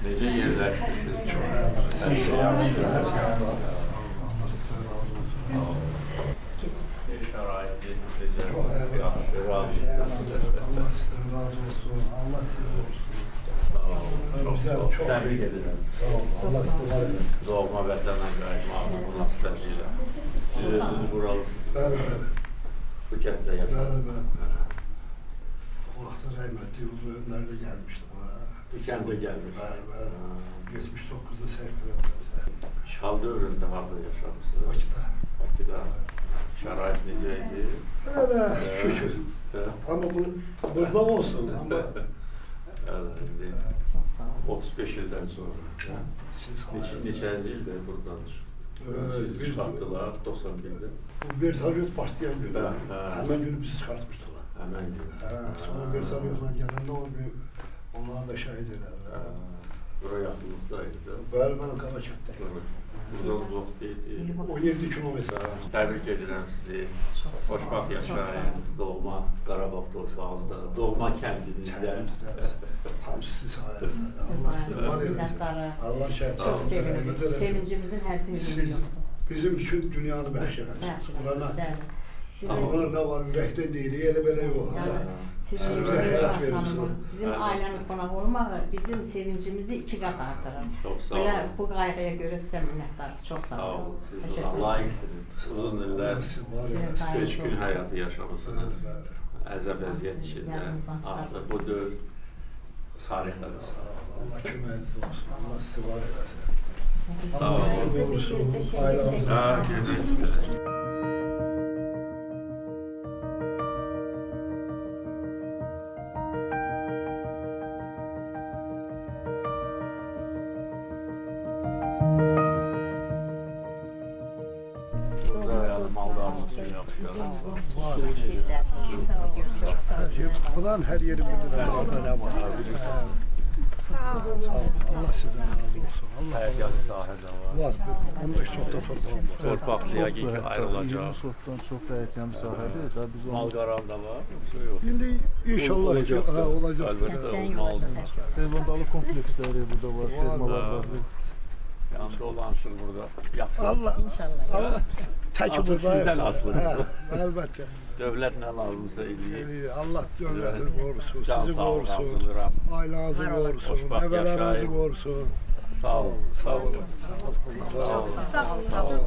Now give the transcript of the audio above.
Nece yerler? Çok her şey yapmışlar, her şey anlatıyor. Allah sizden razı olsun. Şeraiti, nece? Çok eyvallah. Razı Allah sizden razı olsun. Allah sizden olsun. Çok tebrik ederim. Sağ olun. Allah sizden var eylesin. Doğma vətənə qayıtmağın bu nasibəsiyle. Siz buralısınız. Bəli, bəli. Bu kənddə yaşadınız. Bəli, bəli. O vaxtda rəhmətli Ulu Öndər də gəlmişdi bana. Bu kəndə gəlmiş. Bəli, bəli. 79'da səhvələrimizə. İşğal dövründə harada yaşamışsınız? Bakıda. Bakıda. Şərait necə idi? Hələ şükür. Ama bu burada olsun. Ama Indi Çok sağ olun. 35 ildən sonra. siz Neçənci ildə buradadır? Siz çıxartdılar 91'də. Bu Bersalyos başlayan gün. Hə, hə. Hemen günü bizi çıkartmıştılar. Həmən gün. Sonra Bersalyos'dan gelende o bir onlara da şahit ederler. Bura yaxınlıqdaydı. Bəli, Qarakətdə. Buradan uzaq deyildi. 17 kilometre. Təbrik edirəm sizi. Çok sağ olun. Xoşbaxt Çok sağ yaşayın. olun. Doğma Qarabağ torpağında, doğma kəndinizdə. Hamısı sayenizde. Siz Allah sizi var sayenizde. eylesin. Minnettarım. Allah şahit Çok olsun, rahmet sevindim. eylesin. Sevincimizin her bir Siz yönü yoktu. bizim için dünyanı bəxşələrsiniz. Gerçekten. Burana, Sizin, buna ne var ürəkdən deyil, elə belə yox. yani, sizin Size Züleyha hayat Hanım'ın, verirsiniz. bizim ailenin konak olmağı bizim sevincimizi 2 kat artırır. Çok sağ Böyle olun. bu gayrıya göre size minnettarım. Çok sağ Sağ olun. olun. Siz Teşekkür ederim. layıqsınız. Uzun illər Allah sizi var Sizin eylesin. sayenizde. köçkün həyatı yaşamısınız. Bəli, Əzəb əziyyət Sizi içində. yanınızdan çıxardım. Artıq bu dövr tarixdə Sağ qalır. ol, Allah köməyiniz olsun. Allah sizi var eylesin. Sağ Allah olun. sizi korusun. Ailənizi Ha, görüşürüz. Burada yani mallarımız için yapıyorlar. var. Var. Bunların her yeri bilir. Orada ne var? Sağ ol. Allah sizden razı olsun. Allah Həyəcanlı sahədə var. var. 15 sokta torpağım var. Torpaqlıya gidip ayrılacaq. Yunusovdan çok da erken bir sahibi da biz Mal onu qaram da var, yoxsa yox? Şimdi inşallah Olacaq. ha, olacak. Əlbəttə, mal. hayvandalı kompleksleri burada var, fermalar var. Yəni dolanışır burada. Yaxşı. Allah İnşallah. Allah tek Artıq burada. sizdən asılıdır. Ha, elbette. Dövlət nə lazımsa eləyir. Allah devletini korusun, Can sizi sağ olun, korusun, hazırlayıram. ailenizi Var olasın. korusun, Hoşbaxt nebelerinizi yaşayın. korusun. Sağ olun. Sağ olun. Allah razı olsun. Sağ olun. Sağ olun.